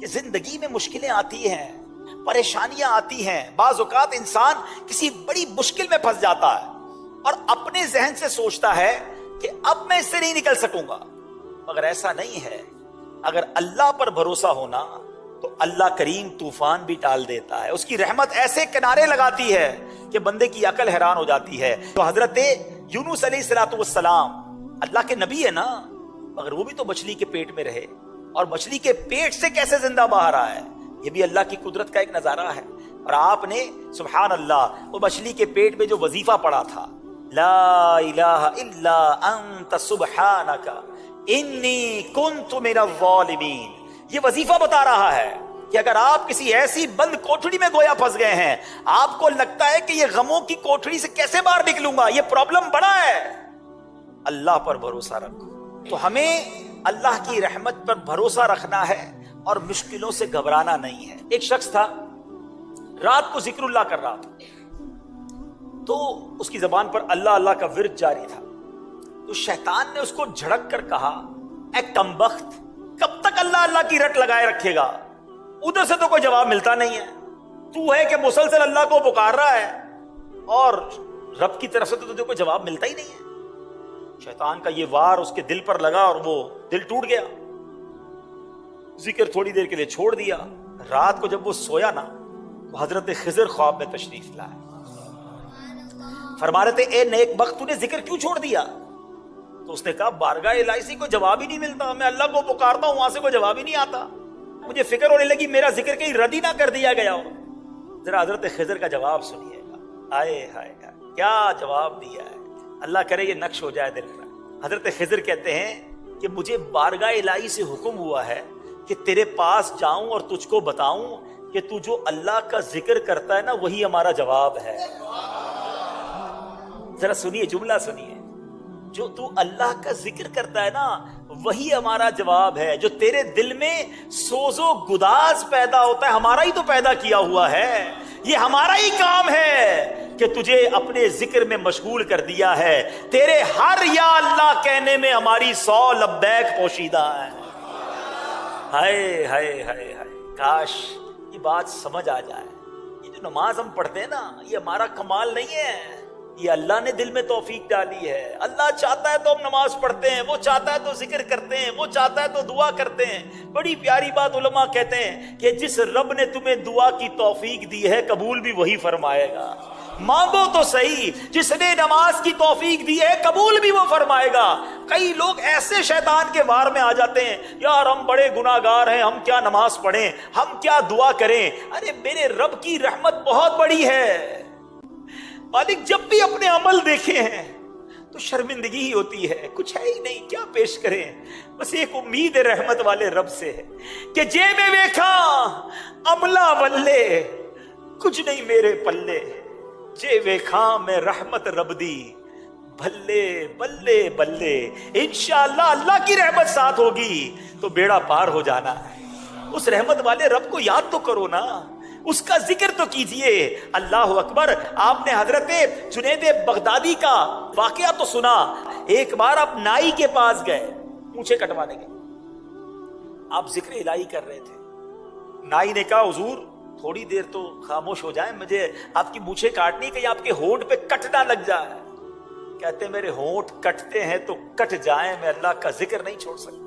کہ زندگی میں مشکلیں آتی ہیں، پریشانیاں آتی ہیں، بعض اوقات انسان کسی بڑی مشکل میں پھنس جاتا ہے اور اپنے ذہن سے سوچتا ہے کہ اب میں اس سے نہیں نکل سکوں گا، مگر ایسا نہیں ہے۔ اگر اللہ پر بھروسہ ہونا تو اللہ کریم طوفان بھی ٹال دیتا ہے، اس کی رحمت ایسے کنارے لگاتی ہے کہ بندے کی عقل حیران ہو جاتی ہے۔ تو حضرت یونس علیہ السلام اللہ کے نبی ہے نا، مگر وہ بھی تو مچھلی کے پیٹ میں رہے، اور مچھلی کے پیٹ سے کیسے زندہ باہر آئے، یہ بھی اللہ کی قدرت کا ایک نظارہ ہے۔ اور آپ نے سبحان اللہ وہ مچھلی کے پیٹ میں جو وظیفہ پڑھا تھا، لا الہ الا انت سبحانک انی کنت من الظالمین، یہ وظیفہ بتا رہا ہے کہ اگر آپ کسی ایسی بند کوٹھڑی میں گویا پھنس گئے ہیں، آپ کو لگتا ہے کہ یہ غموں کی کوٹھڑی سے کیسے باہر نکلوں گا، یہ پرابلم بڑا ہے، اللہ پر بھروسہ رکھو۔ تو ہمیں اللہ کی رحمت پر بھروسہ رکھنا ہے اور مشکلوں سے گھبرانا نہیں ہے۔ ایک شخص تھا، رات کو ذکر اللہ کر رہا تھا، تو اس کی زبان پر اللہ اللہ کا ورد جاری تھا، تو شیطان نے اس کو جھڑک کر کہا، اے کمبخت، کب تک اللہ اللہ کی رٹ لگائے رکھے گا، ادھر سے تو کوئی جواب ملتا نہیں ہے، تو ہے کہ مسلسل اللہ کو پکار رہا ہے اور رب کی طرف سے تو تجھے کوئی جواب ملتا ہی نہیں ہے۔ شیطان کا یہ وار اس کے دل پر لگا اور وہ دل ٹوٹ گیا، ذکر تھوڑی دیر کے لیے چھوڑ دیا۔ رات کو جب وہ سویا نا تو حضرت خضر خواب میں تشریف لائے، فرما رہے تھے، اے نیک بخت، تو نے ذکر کیوں چھوڑ دیا؟ تو اس نے کہا، بارگاہ الہی سے کوئی جواب ہی نہیں ملتا، میں اللہ کو پکارتا ہوں، وہاں سے کوئی جواب ہی نہیں آتا، مجھے فکر ہونے لگی میرا ذکر کہیں رد ہی نہ کر دیا گیا ہو۔ ذرا حضرت خضر کا جواب سنیے گا، آئے ہائے کیا جواب دیا ہے، اللہ کرے یہ نقش ہو جائے دل پر۔ حضرت خضر کہتے ہیں کہ مجھے بارگاہ الہی سے حکم ہوا ہے کہ تیرے پاس جاؤں اور تجھ کو بتاؤں کہ تو جو اللہ کا ذکر کرتا ہے نا وہی ہمارا جواب ہے۔ ذرا سنیے، جملہ سنیے، جو تو اللہ کا ذکر کرتا ہے نا وہی ہمارا جواب ہے، جو تیرے دل میں سوز و گداز پیدا ہوتا ہے ہمارا ہی تو پیدا کیا ہوا ہے، یہ ہمارا ہی کام ہے کہ تجھے اپنے ذکر میں مشغول کر دیا ہے، تیرے ہر یا اللہ کہنے میں ہماری 100 لبیک پوشیدہ ہے۔ ہائے ہائے ہائے ہائے، کاش یہ بات سمجھ آ جائے، یہ جو نماز ہم پڑھتے ہیں نا یہ ہمارا کمال نہیں ہے، یہ اللہ نے دل میں توفیق ڈالی ہے۔ اللہ چاہتا ہے تو ہم نماز پڑھتے ہیں، وہ چاہتا ہے تو ذکر کرتے ہیں، وہ چاہتا ہے تو دعا کرتے ہیں۔ بڑی پیاری بات علماء کہتے ہیں کہ جس رب نے تمہیں دعا کی توفیق دی ہے قبول بھی وہی فرمائے گا، مانگو تو صحیح، جس نے نماز کی توفیق دی ہے قبول بھی وہ فرمائے گا۔ کئی لوگ ایسے شیطان کے وار میں آ جاتے ہیں، یار ہم بڑے گناہگار ہیں، ہم کیا نماز پڑھیں، ہم کیا دعا کریں۔ ارے میرے رب کی رحمت بہت بڑی ہے، مالک جب بھی اپنے عمل دیکھے ہیں تو شرمندگی ہی ہوتی ہے، کچھ ہے ہی نہیں، کیا پیش کریں، بس ایک امید رحمت والے رب سے ہے کہ جے میں ویکھا عملہ ولے کچھ نہیں میرے پلے، جے ویکھا میں رحمت رب دی بھلے بلے بلے۔ انشاءاللہ اللہ کی رحمت ساتھ ہوگی تو بیڑا پار ہو جانا ہے۔ اس رحمت والے رب کو یاد تو کرو نا، اس کا ذکر تو کیجئے۔ اللہ اکبر۔ آپ نے حضرت جنید بغدادی کا واقعہ تو سنا، ایک بار آپ نائی کے پاس گئے مونچھیں کٹوانے کے، آپ ذکر الہی کر رہے تھے، نائی نے کہا حضور تھوڑی دیر تو خاموش ہو جائیں، مجھے آپ کی مونچھیں کاٹنی، کہیں آپ کے ہونٹ پہ کٹ نہ لگ جائے۔ کہتے میرے ہونٹ کٹتے ہیں تو کٹ جائیں، میں اللہ کا ذکر نہیں چھوڑ سکتا۔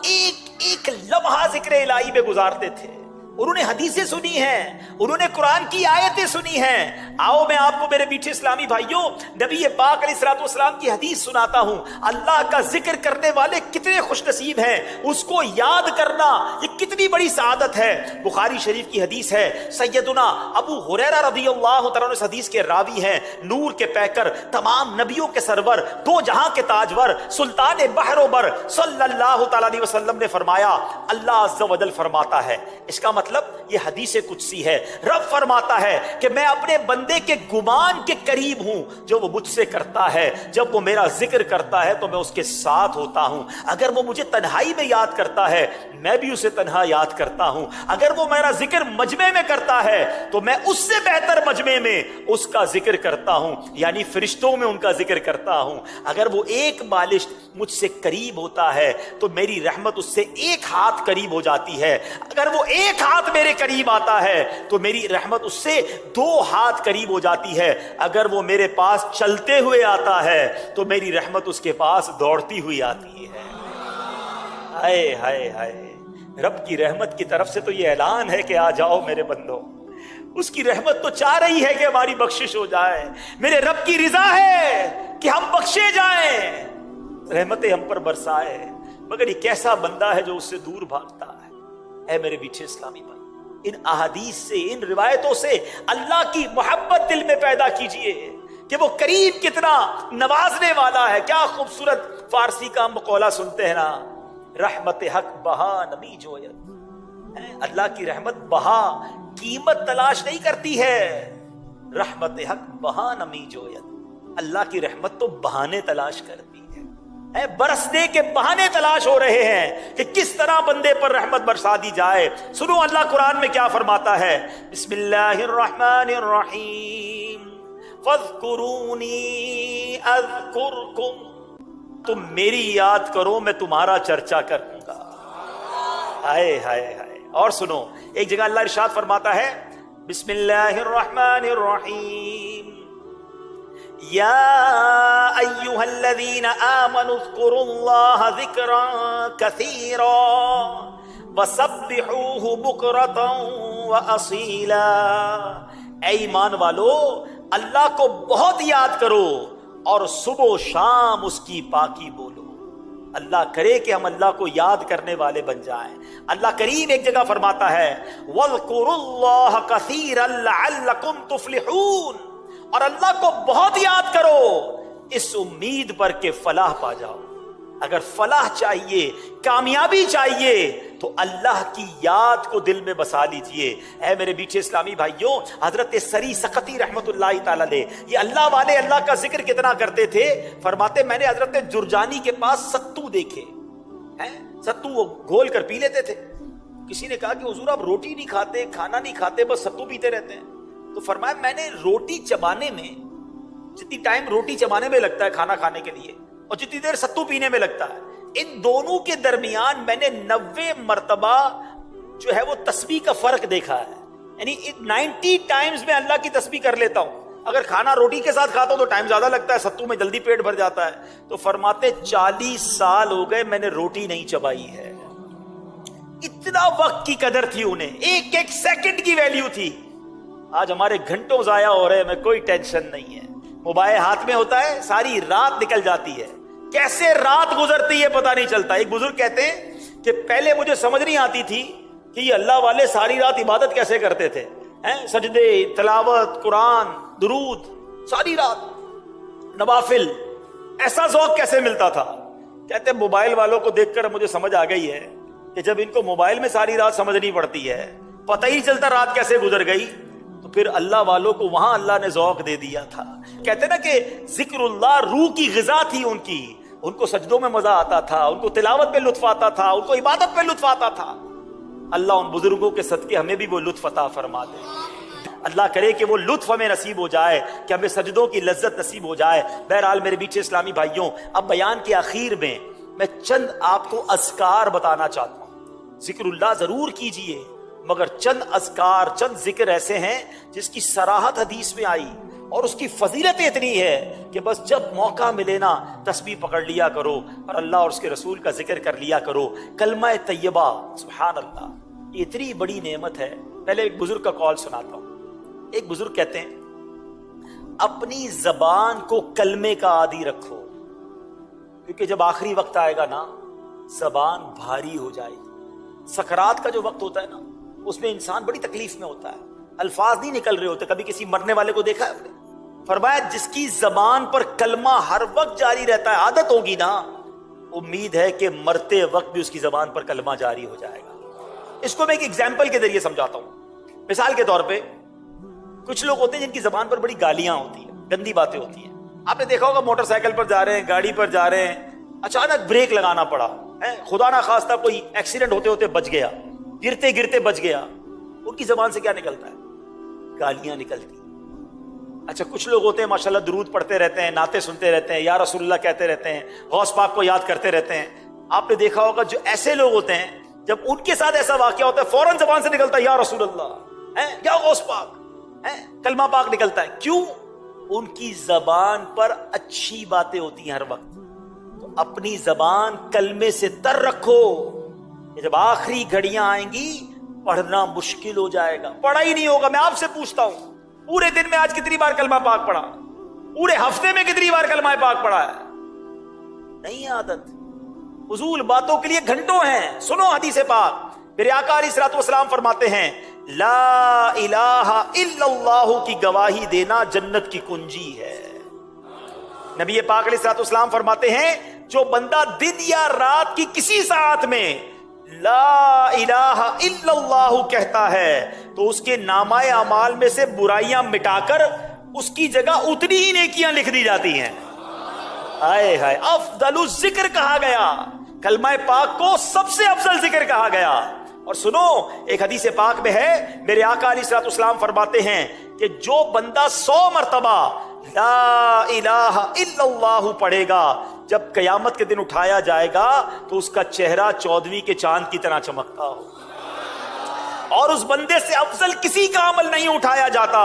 ایک ایک لمحہ ذکر الہی میں گزارتے تھے، انہوں نے حدیثیں سنی ہیں، انہوں نے قرآن کی آیتیں سنی ہیں۔ آؤ میں آپ کو میرے میٹھے اسلامی بھائیوں نبی پاک علیہ الصلوۃ والسلام کی حدیث سناتا ہوں۔ اللہ کا ذکر کرنے والے کتنے خوش نصیب ہیں، اس کو یاد کرنا یہ کتنی بڑی سعادت ہے۔ بخاری شریف کی حدیث ہے، سیدنا ابو ہریرہ رضی اللہ تعالیٰ عنہ اس حدیث کے راوی ہیں، نور کے پیکر، تمام نبیوں کے سرور، دو جہاں کے تاجور، سلطان بحر و بر صلی اللہ تعالیٰ علیہ وسلم نے فرمایا، اللہ عز و جل فرماتا ہے، اس کا مطلب یہ حدیث قدسی ہے. رب فرماتا ہے کہ میں اپنے بندے کے گمان کے قریب ہوں جو وہ مجھ سے کرتا ہے. جب وہ میرا ذکر کرتا ہے تو میں اس کے ساتھ ہوتا ہوں. اگر وہ مجھے تنہائی میں یاد کرتا ہے میں بھی اسے تنہا یاد کرتا ہوں. اگر وہ میرا ذکر مجمع میں کرتا ہے تو میں اس سے بہتر مجمع میں اس کا ذکر کرتا ہوں, یعنی فرشتوں میں ان کا ذکر کرتا ہوں. اگر وہ ایک بالشت مجھ سے قریب ہوتا ہے تو میری رحمت اس سے ایک ہاتھ قریب ہو جاتی ہے. اگر وہ ایک ہاتھ میرے قریب آتا ہے تو میری رحمت اس سے 2 ہاتھ قریب ہو جاتی ہے. اگر وہ میرے پاس چلتے ہوئے آتا ہے تو میری رحمت اس کے پاس دوڑتی ہوئی آتی ہے. ہائے ہائے ہائے, رب کی رحمت کی طرف سے تو یہ اعلان ہے کہ آ جاؤ میرے بندو. اس کی رحمت تو چاہ رہی ہے کہ ہماری بخشش ہو جائے. میرے رب کی رضا ہے کہ ہم بخشے جائیں, رحمتیں ہم پر برسائے. مگر یہ کیسا بندہ ہے جو اس سے دور بھاگتا ہے. اے میرے میٹھے اسلامی بھائی, ان احادیث سے, ان روایتوں سے اللہ کی محبت دل میں پیدا کیجئے کہ وہ کریم کتنا نوازنے والا ہے. کیا خوبصورت فارسی کا مقولہ سنتے ہیں نا, رحمت حق بہا نمی جویت. اللہ کی رحمت بہا, قیمت تلاش نہیں کرتی ہے. رحمت حق بہا نمی جویت, اللہ کی رحمت تو بہانے تلاش کرتی ہے. برسنے کے بہانے تلاش ہو رہے ہیں کہ کس طرح بندے پر رحمت برسا دی جائے. سنو اللہ قرآن میں کیا فرماتا ہے. بسم اللہ الرحمن الرحیم, فاذکرونی اذکرکم, تم میری یاد کرو میں تمہارا چرچا کروں گا. ہائے ہائے ہائے. اور سنو, ایک جگہ اللہ ارشاد فرماتا ہے بسم اللہ الرحمن الرحیم, یا ایھا الذین آمنوا اذکروا اللہ ذکرا کثیرا وسبحوہ بکرۃ واصیلا. اے ایمان والو, اللہ کو بہت یاد کرو اور صبح و شام اس کی پاکی بولو. اللہ کرے کہ ہم اللہ کو یاد کرنے والے بن جائیں. اللہ کریم ایک جگہ فرماتا ہے وَاذْكُرُوا اللَّهَ كَثِيرًا لَعَلَّكُمْ تُفْلِحُونَ, اور اللہ کو بہت یاد کرو اس امید پر کہ فلاح پا جاؤ. اگر فلاح چاہیے, کامیابی چاہیے تو اللہ کی یاد کو دل میں بسا لیجئے. اے میرے میٹھے اسلامی بھائیوں, حضرت سری سقطی رحمت اللہ تعالی علیہ, یہ اللہ والے اللہ کا ذکر کتنا کرتے تھے. فرماتے میں نے حضرت جرجانی کے پاس ستو دیکھے, ستو وہ گھول کر پی لیتے تھے. کسی نے کہا کہ حضور آپ روٹی نہیں کھاتے, کھانا نہیں کھاتے, بس ستو پیتے رہتے ہیں. تو فرمایا میں نے روٹی چبانے میں, جتنی ٹائم روٹی چبانے میں لگتا ہے کھانا کھانے کے لیے, اور جتنی دیر ستو پینے میں لگتا ہے, ان دونوں کے درمیان میں نے 90 مرتبہ جو ہے وہ تسبیح کا فرق دیکھا ہے. یعنی 90 ٹائمز میں اللہ کی تسبیح کر لیتا ہوں. اگر کھانا روٹی کے ساتھ کھاتا ہوں تو ٹائم زیادہ لگتا ہے, ستو میں جلدی پیٹ بھر جاتا ہے. تو فرماتے 40 سال ہو گئے میں نے روٹی نہیں چبائی ہے. اتنا وقت کی قدر تھی انہیں, ایک ایک سیکنڈ کی ویلیو تھی. آج ہمارے گھنٹوں ضائع ہو رہے ہیں, میں کوئی ٹینشن نہیں ہے. موبائل ہاتھ میں ہوتا ہے, ساری رات نکل جاتی ہے, کیسے رات گزرتی ہے پتہ نہیں چلتا. ایک بزرگ کہتے ہیں کہ پہلے مجھے سمجھ نہیں آتی تھی کہ یہ اللہ والے ساری رات عبادت کیسے کرتے تھے, سجدے, تلاوت, قرآن, درود, ساری رات نوافل, ایسا ذوق کیسے ملتا تھا. کہتے ہیں موبائل والوں کو دیکھ کر مجھے سمجھ آ گئی ہے کہ جب ان کو موبائل میں ساری رات سمجھنی پڑتی ہے, پتہ ہی چلتا رات کیسے گزر گئی, تو پھر اللہ والوں کو وہاں اللہ نے ذوق دے دیا تھا. کہتے نا کہ ذکر اللہ روح کی غذا تھی ان کی, ان کو سجدوں میں مزہ آتا تھا, ان کو تلاوت پہ لطف آتا تھا, ان کو عبادت پہ لطف آتا تھا. اللہ ان بزرگوں کے صدقے ہمیں بھی وہ لطف عطا فرما دے. اللہ کرے کہ وہ لطف ہمیں نصیب ہو جائے, کہ ہمیں سجدوں کی لذت نصیب ہو جائے. بہرحال میرے میٹھے اسلامی بھائیوں, اب بیان کے آخر میں میں چند آپ کو اذکار بتانا چاہتا ہوں. ذکر اللہ ضرور کیجئے, مگر چند اذکار, چند ذکر ایسے ہیں جس کی صراحت حدیث میں آئی اور اس کی فضیلت اتنی ہے کہ بس جب موقع ملے نا تسبیح پکڑ لیا کرو اور اللہ اور اس کے رسول کا ذکر کر لیا کرو. کلمہ طیبہ, سبحان اللہ, یہ اتنی بڑی نعمت ہے. پہلے ایک بزرگ کا قول سناتا ہوں. ایک بزرگ کہتے ہیں اپنی زبان کو کلمے کا عادی رکھو, کیونکہ جب آخری وقت آئے گا نا زبان بھاری ہو جائے گی. سکرات کا جو وقت ہوتا ہے نا اس میں انسان بڑی تکلیف میں ہوتا ہے, الفاظ نہیں نکل رہے ہوتے. کبھی کسی مرنے والے کو دیکھا ہے آپ نے؟ فرمایا جس کی زبان پر کلمہ ہر وقت جاری رہتا ہے, عادت ہوگی نا, امید ہے کہ مرتے وقت بھی اس کی زبان پر کلمہ جاری ہو جائے گا. اس کو میں ایک ایگزامپل کے ذریعے سمجھاتا ہوں. مثال کے طور پہ کچھ لوگ ہوتے ہیں جن کی زبان پر بڑی گالیاں ہوتی ہیں, گندی باتیں ہوتی ہیں. آپ نے دیکھا ہوگا موٹر سائیکل پر جا رہے ہیں, گاڑی پر جا رہے ہیں, اچانک بریک لگانا پڑا, خدا نہ خواستہ کوئی ایکسیڈنٹ ہوتے ہوتے بچ گیا, گرتے گرتے بچ گیا. ان کی زبان سے کیا نکلتا ہے؟ گالیاں نکلتی. اچھا کچھ لوگ ہوتے ہیں ماشاءاللہ درود پڑھتے رہتے ہیں, نعتیں سنتے رہتے ہیں, یا رسول اللہ کہتے رہتے ہیں, غوث پاک کو یاد کرتے رہتے ہیں. آپ نے دیکھا ہوگا جو ایسے لوگ ہوتے ہیں جب ان کے ساتھ ایسا واقعہ ہوتا ہے فوراً زبان سے نکلتا ہے یا رسول اللہ, یا غوث پاک, کلمہ پاک نکلتا ہے. کیوں؟ ان کی زبان پر اچھی باتیں ہوتی ہیں ہر وقت. تو اپنی زبان کلمے سے تر رکھو. جب آخری گھڑیاں آئیں گی پڑھنا مشکل ہو جائے گا, پڑھا ہی نہیں ہوگا. میں آپ سے پوچھتا ہوں پورے دن میں آج کتنی بار کلمہ پاک پڑھا؟ پورے ہفتے میں کتنی بار کلمہ پاک پڑھا ہے؟ نہیں عادت. فضول باتوں کے لیے گھنٹوں ہیں. سنو حدیث پاک, میرے آقا علیہ الصلوۃ والسلام فرماتے ہیں لا الہ الا اللہ کی گواہی دینا جنت کی کنجی ہے. نبی پاک علیہ الصلوۃ والسلام فرماتے ہیں جو بندہ دن یا رات کی کسی ساعت میں لا الہ الا اللہ کہتا ہے تو اس کے نامہ اعمال میں سے برائیاں مٹا کر اس کی جگہ اتنی ہی نیکیاں لکھ دی جاتی ہیں. ہائے ہائے, افضل الذکر کہا گیا, کلمہ پاک کو سب سے افضل ذکر کہا گیا. اور سنو ایک حدیث پاک میں ہے میرے آقا علیہ الصلوۃ والسلام فرماتے ہیں کہ جو بندہ 100 مرتبہ لا الہ الا اللہ پڑھے گا جب قیامت کے دن اٹھایا جائے گا تو اس کا چہرہ 14ویں کے چاند کی طرح چمکتا ہو. اور اس بندے سے افضل کسی کا عمل نہیں اٹھایا جاتا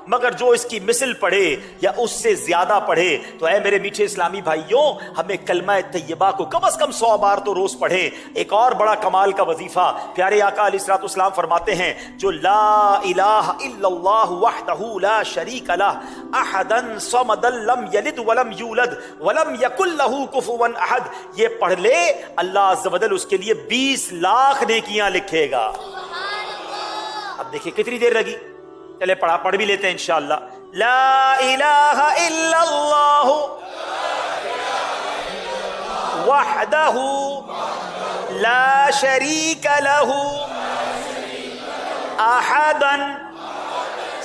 مگر جو اس کی مثل پڑھے یا اس سے زیادہ پڑھے. تو اے میرے میٹھے اسلامی بھائیوں, ہمیں کلمہ طیبہ کو کم از کم 100 بار تو روز پڑھیں. ایک اور بڑا کمال کا وظیفہ پیارے آقا علیہ الصلوۃ والسلام فرماتے ہیں جو لا الہ الا اللہ وحدہ لا شریک لہ احدا صمدا لم یلد ولم یولد ولم یکن لہ کفوا احد, یہ پڑھ لے اللہ عز و جل اس کے لیے 20 لاکھ نیکیاں لکھے گا. اب دیکھیں کتنی دیر لگی, چلے پڑھ بھی لیتے ہیں انشاءاللہ. لا الہ الا اللہ وحدہ لا شریک لہ احدا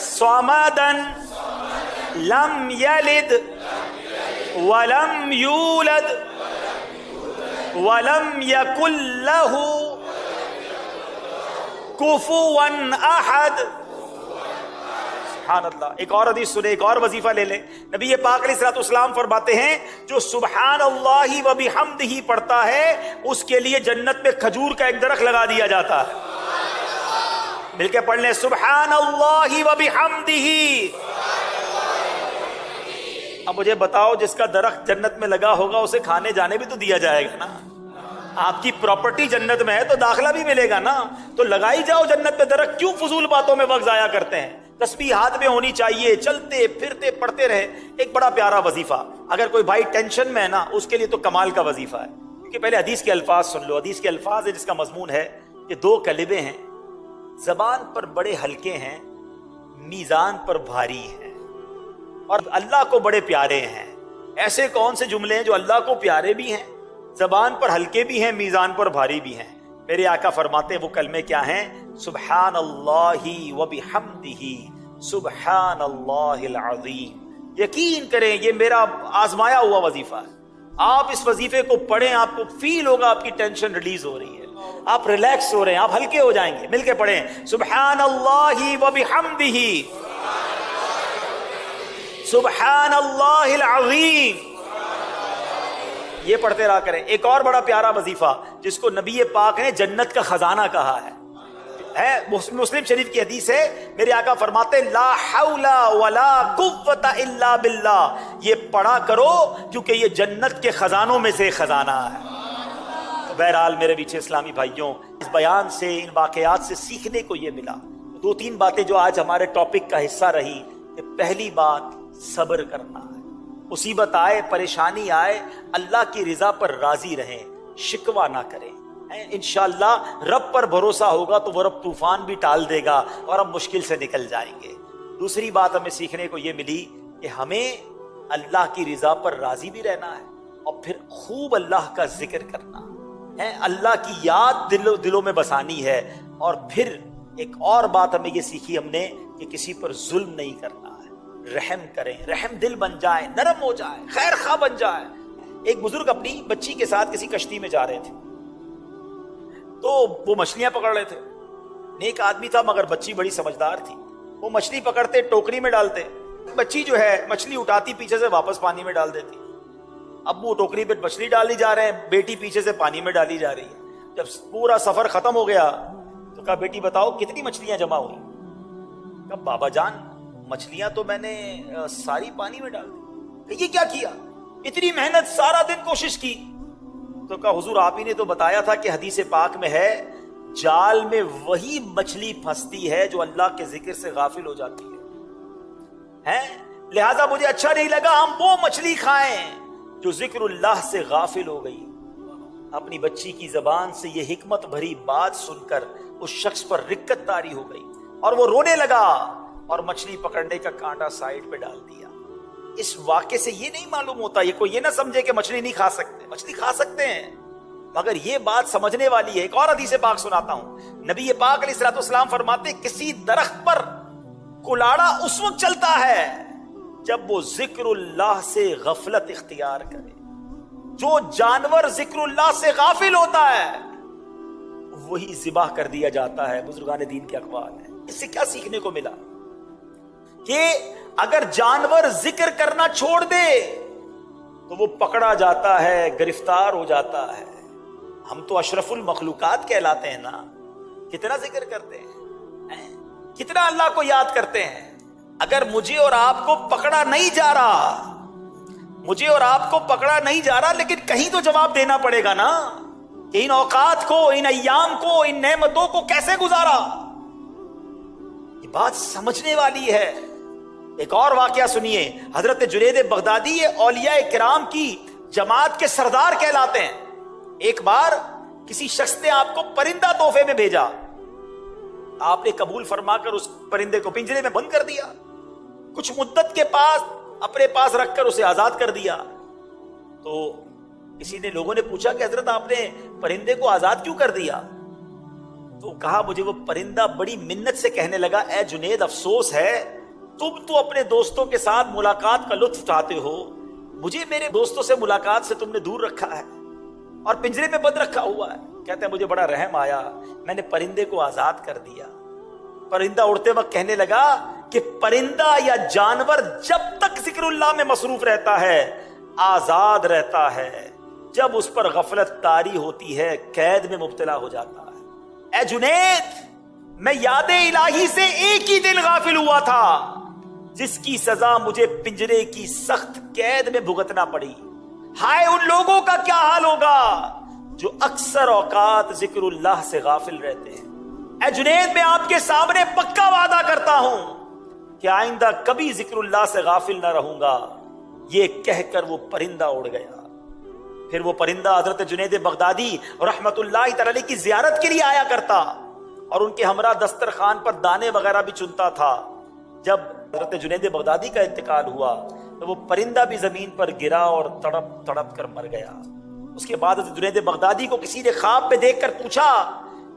صمدا لم یلد ولم یولد ولم یکن لہ کفوا احد. سبحان اللہ. ایک اور حدیث سنے, ایک اور وظیفہ لے لیں. نبی پاک علیہ الصلوۃ والسلام فرماتے ہیں جو سبحان اللہ و بحمدہ پڑھتا ہے اس کے لیے جنت میں کھجور کا ایک درخت لگا دیا جاتا ہے. مل کے پڑھ لیں سبحان اللہ و بحمدہ. اب مجھے بتاؤ جس کا درخت جنت میں لگا ہوگا اسے کھانے جانے بھی تو دیا جائے گا نا. آپ کی پراپرٹی جنت میں ہے تو داخلہ بھی ملے گا نا. تو لگائی جاؤ جنت میں درخت, کیوں فضول باتوں میں وقت ضائع کرتے ہیں؟ تسبیح ہاتھ میں ہونی چاہیے, چلتے پھرتے پڑھتے رہے. ایک بڑا پیارا وظیفہ, اگر کوئی بھائی ٹینشن میں ہے نا اس کے لیے تو کمال کا وظیفہ ہے. کیونکہ پہلے حدیث کے الفاظ سن لو. حدیث کے الفاظ ہے جس کا مضمون ہے کہ 2 کلمے ہیں زبان پر بڑے ہلکے ہیں میزان پر بھاری ہیں اور اللہ کو بڑے پیارے ہیں. ایسے کون سے جملے ہیں جو اللہ کو پیارے بھی ہیں, زبان پر ہلکے بھی ہیں, میزان پر بھاری بھی ہیں؟ میرے آقا فرماتے ہیں وہ کلمے کیا ہیں؟ سبحان اللہ و بحمدہ سبحان اللہ العظیم. یقین کریں یہ میرا آزمایا ہوا وظیفہ ہے. آپ اس وظیفے کو پڑھیں, آپ کو فیل ہوگا آپ کی ٹینشن ریلیز ہو رہی ہے, آپ ریلیکس ہو رہے ہیں, آپ ہلکے ہو جائیں گے. مل کے پڑھیں سبحان اللہ و بحمدہ سبحان اللہ العظیم. یہ پڑھتے رہا کریں. ایک اور بڑا پیارا وظیفہ جس کو نبی پاک نے جنت کا خزانہ کہا ہے, مسلم شریف کی حدیث ہے. میرے آقا فرماتے لا حول ولا قوت الا باللہ. یہ پڑھا کرو کیونکہ یہ جنت کے خزانوں میں سے خزانہ ہے. بہرحال میرے پیچھے اسلامی بھائیوں, اس بیان سے ان واقعات سے سیکھنے کو یہ ملا 2-3 باتیں جو آج ہمارے ٹاپک کا حصہ رہی. کہ پہلی بات صبر کرنا ہے. مصیبت آئے, پریشانی آئے, اللہ کی رضا پر راضی رہیں, شکوہ نہ کریں. انشاءاللہ رب پر بھروسہ ہوگا تو وہ رب طوفان بھی ٹال دے گا اور ہم مشکل سے نکل جائیں گے. دوسری بات ہمیں سیکھنے کو یہ ملی کہ ہمیں اللہ کی رضا پر راضی بھی رہنا ہے اور پھر خوب اللہ کا ذکر کرنا. اللہ کی یاد دلوں میں بسانی ہے. اور پھر ایک اور بات ہمیں یہ سیکھی ہم نے کہ کسی پر ظلم نہیں کرنا ہے. رحم کریں, رحم دل بن جائے, نرم ہو جائے, خیر خواہ بن جائے. ایک بزرگ اپنی بچی کے ساتھ کسی کشتی میں جا رہے تھے, تو وہ مچھلیاں پکڑ رہے تھے. نیک آدمی تھا مگر بچی بڑی سمجھدار تھی. وہ مچھلی پکڑتے, ٹوکری میں ڈالتے, بچی جو ہے مچھلی اٹھاتی پیچھے سے واپس پانی میں ڈال دیتی. اب وہ ٹوکری پہ مچھلی ڈالی جا رہے ہیں, بیٹی پیچھے سے پانی میں ڈالی جا رہی ہے. جب پورا سفر ختم ہو گیا تو کہا, بیٹی بتاؤ کتنی مچھلیاں جمع ہوئی؟ کہا, بابا جان مچھلیاں تو میں نے ساری پانی میں ڈال دی. کہ یہ کیا کیا؟ اتنی محنت, سارا دن کوشش کی. تو کہا, حضور آپ ہی نے تو بتایا تھا کہ حدیث پاک میں ہے, جال میں وہی مچھلی پھنستی ہے جو اللہ کے ذکر سے غافل ہو جاتی ہے. لہذا مجھے اچھا نہیں لگا ہم وہ مچھلی کھائیں جو ذکر اللہ سے غافل ہو گئی. اپنی بچی کی زبان سے یہ حکمت بھری بات سن کر اس شخص پر رکت طاری ہو گئی اور وہ رونے لگا اور مچھلی پکڑنے کا کانٹا سائڈ پہ ڈال دیا. اس واقعے سے یہ نہیں معلوم ہوتا, یہ کوئی یہ نہ سمجھے کہ مچھلی نہیں کھا سکتے, مچھلی کھا سکتے ہیں, مگر یہ بات سمجھنے والی ہے. ایک اور حدیث پاک سناتا ہوں. نبی پاک علیہ الصلوۃ والسلام فرماتے, کسی درخت پر کلاڑا اس وقت چلتا ہے جب وہ ذکر اللہ سے غفلت اختیار کرے. جو جانور ذکر اللہ سے غافل ہوتا ہے وہی ذبح کر دیا جاتا ہے. بزرگان دین کے اقوال ہیں. اس سے کیا سیکھنے کو ملا؟ کہ اگر جانور ذکر کرنا چھوڑ دے تو وہ پکڑا جاتا ہے, گرفتار ہو جاتا ہے. ہم تو اشرف المخلوقات کہلاتے ہیں نا. کتنا ذکر کرتے ہیں, کتنا اللہ کو یاد کرتے ہیں. اگر مجھے اور آپ کو پکڑا نہیں جا رہا, مجھے اور آپ کو پکڑا نہیں جا رہا, لیکن کہیں تو جواب دینا پڑے گا نا کہ ان اوقات کو, ان ایام کو, ان نعمتوں کو کیسے گزارا. یہ بات سمجھنے والی ہے. ایک اور واقعہ سنیے. حضرت جنید بغدادی یہ اولیاء کرام کی جماعت کے سردار کہلاتے ہیں. ایک بار کسی شخص نے آپ کو پرندہ تحفے میں بھیجا, آپ نے قبول فرما کر اس پرندے کو پنجرے میں بند کر دیا. کچھ مدت کے پاس اپنے پاس رکھ کر اسے آزاد کر دیا. تو کسی نے, لوگوں نے پوچھا کہ حضرت آپ نے پرندے کو آزاد کیوں کر دیا؟ تو کہا, مجھے وہ پرندہ بڑی منت سے کہنے لگا, اے جنید افسوس ہے, تم تو اپنے دوستوں کے ساتھ ملاقات کا لطف اٹھاتے ہو, مجھے میرے دوستوں سے ملاقات سے تم نے دور رکھا ہے اور پنجرے میں بند رکھا ہوا ہے. کہتے ہیں مجھے بڑا رحم آیا, میں نے پرندے کو آزاد کر دیا. پرندہ اڑتے وقت کہنے لگا کہ پرندہ یا جانور جب تک ذکر اللہ میں مصروف رہتا ہے آزاد رہتا ہے, جب اس پر غفلت طاری ہوتی ہے قید میں مبتلا ہو جاتا ہے. اے جنید, میں یاد الہی سے ایک ہی دن غافل ہوا تھا جس کی سزا مجھے پنجرے کی سخت قید میں بھگتنا پڑی. ہائے ان لوگوں کا کیا حال ہوگا جو اکثر اوقات ذکر اللہ سے غافل رہتے ہیں. اے جنید, میں آپ کے سامنے پکا وعدہ کرتا ہوں کہ آئندہ کبھی ذکر اللہ سے غافل نہ رہوں گا. یہ کہہ کر وہ پرندہ اڑ گیا. پھر وہ پرندہ حضرت جنید بغدادی رحمت اللہ تعالی کی زیارت کے لیے آیا کرتا اور ان کے ہمراہ دسترخوان پر دانے وغیرہ بھی چنتا تھا. جب حضرت جنید بغدادی کا انتقال ہوا تو وہ پرندہ بھی زمین پر گرا اور تڑپ تڑپ کر مر گیا. اس کے بعد حضرت جنید بغدادی کو کسی نے خواب میں دیکھ کر پوچھا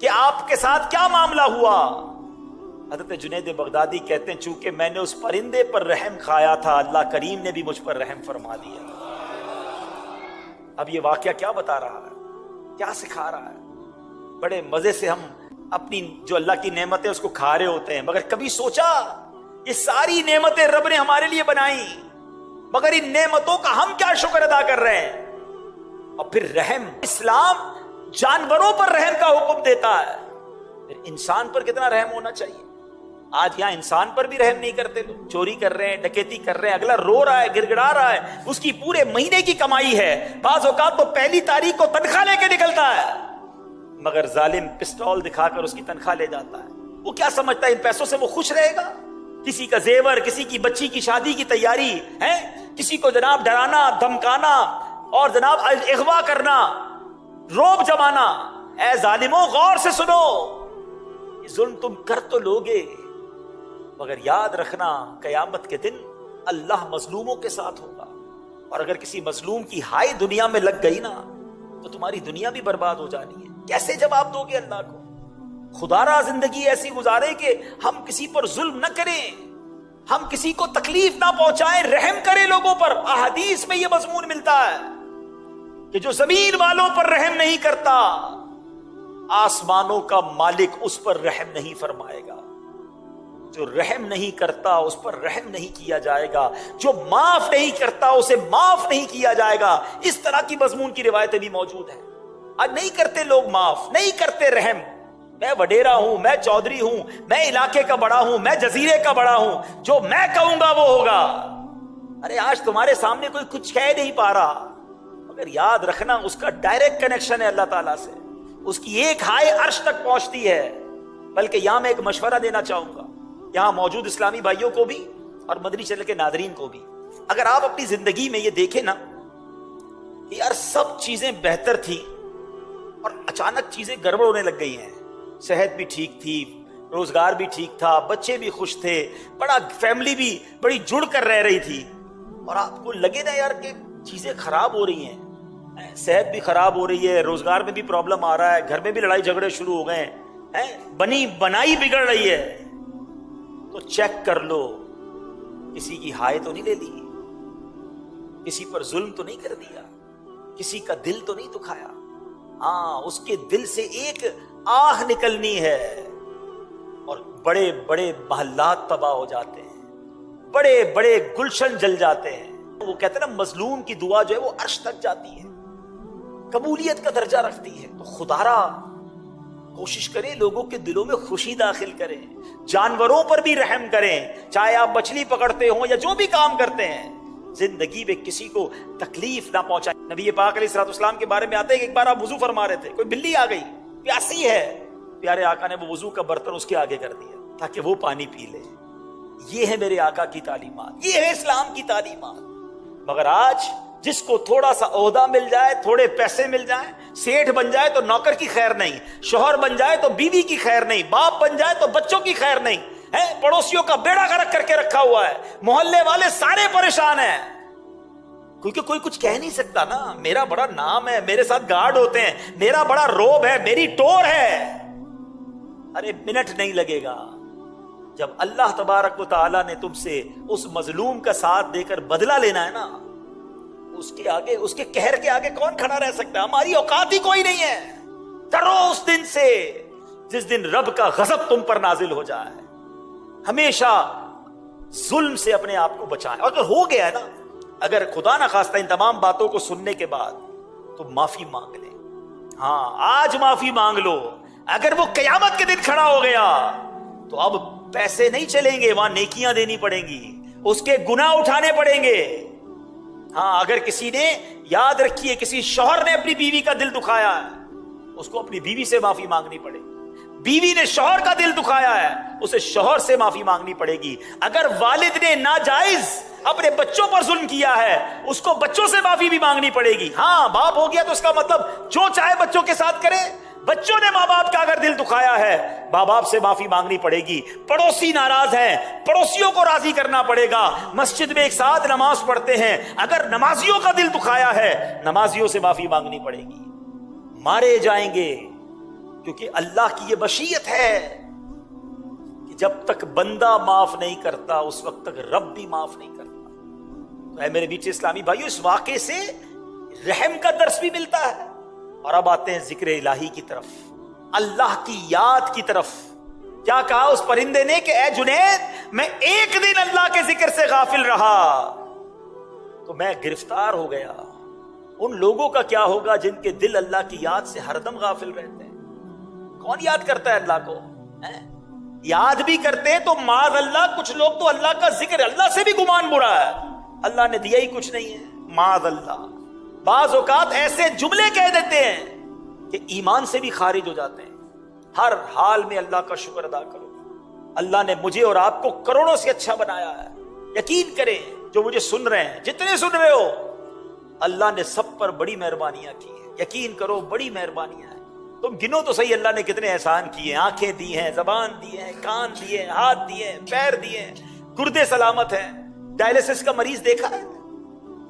کہ آپ کے ساتھ کیا معاملہ ہوا؟ حضرت جنید بغدادی کہتے ہیں, چونکہ میں نے اس پرندے پر رحم کھایا تھا, اللہ کریم نے بھی مجھ پر رحم فرما دیا. اب یہ واقعہ کیا بتا رہا ہے, کیا سکھا رہا ہے؟ بڑے مزے سے ہم اپنی جو اللہ کی نعمتیں اس کو کھا رہے ہوتے ہیں, مگر کبھی سوچا یہ ساری نعمتیں رب نے ہمارے لیے بنائی, مگر ان نعمتوں کا ہم کیا شکر ادا کر رہے ہیں؟ اور پھر رحم, اسلام جانوروں پر رحم کا حکم دیتا ہے, پھر انسان پر کتنا رحم ہونا چاہیے. آج یہاں انسان پر بھی رحم نہیں کرتے لوگ. چوری کر رہے ہیں, ڈکیتی کر رہے ہیں, اگلا رو رہا ہے, گڑ گڑا رہا ہے, اس کی پورے مہینے کی کمائی ہے, بعض اوقات تو پہلی تاریخ کو تنخواہ لے کے نکلتا ہے, مگر ظالم پسٹول دکھا کر اس کی تنخواہ لے جاتا ہے. وہ کیا سمجھتا ہے ان پیسوں سے وہ خوش رہے گا؟ کسی کا زیور, کسی کی بچی کی شادی کی تیاری ہے, کسی کو جناب ڈرانا, دھمکانا اور جناب اغوا کرنا, روب جمانا. اے ظالموں, غور سے سنو, یہ ظلم تم کر تو لوگے, مگر یاد رکھنا قیامت کے دن اللہ مظلوموں کے ساتھ ہوگا. اور اگر کسی مظلوم کی ہائی دنیا میں لگ گئی نا تو تمہاری دنیا بھی برباد ہو جانی ہے. کیسے جواب دو گے اللہ کو؟ خدا را زندگی ایسی گزارے کہ ہم کسی پر ظلم نہ کریں, ہم کسی کو تکلیف نہ پہنچائیں, رحم کریں لوگوں پر. احادیث میں یہ مضمون ملتا ہے کہ جو زمین والوں پر رحم نہیں کرتا, آسمانوں کا مالک اس پر رحم نہیں فرمائے گا. جو رحم نہیں کرتا اس پر رحم نہیں کیا جائے گا, جو معاف نہیں کرتا اسے معاف نہیں کیا جائے گا. اس طرح کی مضمون کی روایتیں بھی موجود ہیں. آج نہیں کرتے لوگ معاف, نہیں کرتے رحم. میں وڈیرا ہوں, میں چودھری ہوں, میں علاقے کا بڑا ہوں, میں جزیرے کا بڑا ہوں, جو میں کہوں گا وہ ہوگا. ارے آج تمہارے سامنے کوئی کچھ کہہ نہیں پا رہا, مگر یاد رکھنا اس کا ڈائریکٹ کنیکشن ہے اللہ تعالیٰ سے, اس کی ایک ہائے عرش تک پہنچتی ہے. بلکہ یہاں میں ایک مشورہ دینا چاہوں گا یہاں موجود اسلامی بھائیوں کو بھی اور مدنی چینل کے ناظرین کو بھی. اگر آپ اپنی زندگی میں یہ دیکھیں نا کہ یار سب چیزیں بہتر تھی اور اچانک چیزیں گڑبڑ ہونے لگ گئی ہیں, صحت بھی ٹھیک تھی, روزگار بھی ٹھیک تھا, بچے بھی خوش تھے, بڑا فیملی بھی بڑی جڑ کر رہ رہی تھی, اور آپ کو لگے نا یار کہ چیزیں خراب ہو رہی ہیں, صحت بھی خراب ہو رہی ہے, روزگار میں بھی پرابلم آ رہا ہے, گھر میں بھی لڑائی جھگڑے شروع ہو گئے ہیں, بنی بنائی بگڑ رہی ہے, تو چیک کر لو کسی کی ہائے تو نہیں لے لی, کسی پر ظلم تو نہیں کر دیا, کسی کا دل تو نہیں دکھایا. ہاں, اس کے دل سے ایک آہ نکلنی ہے اور بڑے بڑے محلات تباہ ہو جاتے ہیں, بڑے بڑے گلشن جل جاتے ہیں. وہ کہتے ہیں نا مظلوم کی دعا جو ہے وہ عرش تک جاتی ہے, قبولیت کا درجہ رکھتی ہے. تو خدا را کوشش کریں لوگوں کے دلوں میں خوشی داخل کریں, جانوروں پر بھی رحم کریں, چاہے آپ مچھلی پکڑتے ہوں یا جو بھی کام کرتے ہیں, زندگی میں کسی کو تکلیف نہ پہنچائیں. نبی پاک علیہ الصلوۃ والسلام کے بارے میں آتے ہیں کہ ایک بار آپ وضو فرما رہے تھے, کوئی بلی آ گئی پیاسی ہے, پیارے آقا نے وہ وضو کا برتن اس کے آگے کر دیا تاکہ وہ پانی پی لے. یہ ہے میرے آقا کی تعلیمات, یہ ہے اسلام کی تعلیمات. مگر آج جس کو تھوڑا سا عہدہ مل جائے, تھوڑے پیسے مل جائیں, سیٹھ بن جائے تو نوکر کی خیر نہیں, شوہر بن جائے تو بیوی کی خیر نہیں, باپ بن جائے تو بچوں کی خیر نہیں, پڑوسیوں کا بیڑا غرق کر کے رکھا ہوا ہے, محلے والے سارے پریشان ہیں, کیونکہ کوئی کچھ کہہ نہیں سکتا نا. میرا بڑا نام ہے, میرے ساتھ گارڈ ہوتے ہیں, میرا بڑا روب ہے, میری ٹور ہے. ارے منٹ نہیں لگے گا جب اللہ تبارک و تعالیٰ نے تم سے اس مظلوم کا ساتھ دے کر بدلہ لینا ہے نا, اس کے آگے, اس کے قہر کے آگے کون کھڑا رہ سکتا ہے؟ ہماری اوقات ہی کوئی نہیں ہے. ڈرو اس دن سے جس دن رب کا غضب تم پر نازل ہو جائے. ہمیشہ ظلم سے اپنے آپ کو بچائیں. اگر ہو گیا ہے نا, اگر خدا نہ خواستہ ان تمام باتوں کو سننے کے بعد تو معافی مانگ لیں. ہاں, آج معافی مانگ لو. اگر وہ قیامت کے دن کھڑا ہو گیا تو اب پیسے نہیں چلیں گے, وہاں نیکیاں دینی پڑیں گی, اس کے گناہ اٹھانے پڑیں گے. ہاں, اگر کسی نے, یاد رکھیے, کسی شوہر نے اپنی بیوی کا دل دکھایا ہے, اس کو اپنی بیوی سے معافی مانگنی پڑے گی. بیوی نے شوہر کا دل دکھایا ہے, اسے شوہر سے معافی مانگنی پڑے گی. اگر والد نے ناجائز اپنے بچوں پر ظلم کیا ہے, اس کو بچوں سے معافی بھی مانگنی پڑے گی. ہاں, باپ ہو گیا تو اس کا مطلب جو چاہے بچوں کے ساتھ کرے. بچوں نے ماں باپ کا اگر دل دکھایا ہے, ماں باپ سے معافی مانگنی پڑے گی. پڑوسی ناراض ہیں, پڑوسیوں کو راضی کرنا پڑے گا. مسجد میں ایک ساتھ نماز پڑھتے ہیں, اگر نمازیوں کا دل دکھایا ہے, نمازیوں سے معافی مانگنی پڑے گی. مارے جائیں گے کیونکہ اللہ کی یہ مشیت ہے کہ جب تک بندہ معاف نہیں کرتا اس وقت تک رب بھی معاف نہیں کرتا. تو اے میرے بیچے اسلامی بھائیو, اس واقعے سے رحم کا درس بھی ملتا ہے. اور اب آتے ہیں ذکر الہی کی طرف, اللہ کی یاد کی طرف. کیا کہا اس پرندے نے کہ اے جنید, میں ایک دن اللہ کے ذکر سے غافل رہا تو میں گرفتار ہو گیا. ان لوگوں کا کیا ہوگا جن کے دل اللہ کی یاد سے ہر دم غافل رہتے ہیں؟ کون یاد کرتا ہے اللہ کو؟ یاد بھی کرتے تو معاذ اللہ, کچھ لوگ تو اللہ کا ذکر, اللہ سے بھی گمان برا ہے, اللہ نے دیا ہی کچھ نہیں ہے, معاذ اللہ. بعض اوقات ایسے جملے کہہ دیتے ہیں کہ ایمان سے بھی خارج ہو جاتے ہیں. ہر حال میں اللہ کا شکر ادا کرو. اللہ نے مجھے اور آپ کو کروڑوں سے اچھا بنایا ہے. یقین کریں جو مجھے سن رہے ہیں, جتنے سن رہے ہو, اللہ نے سب پر بڑی مہربانیاں کی ہیں. یقین کرو بڑی مہربانیاں ہیں. تم گنو تو صحیح اللہ نے کتنے احسان کیے ہیں. آنکھیں دی ہیں, زبان دی ہیں, کان دیے ہیں, ہاتھ دیے ہیں, پیر دیے ہیں, گردے سلامت ہیں. ڈائلیسس کا مریض دیکھا ہے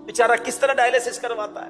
بیچارہ کس طرح ڈائلیسس کرواتا ہے.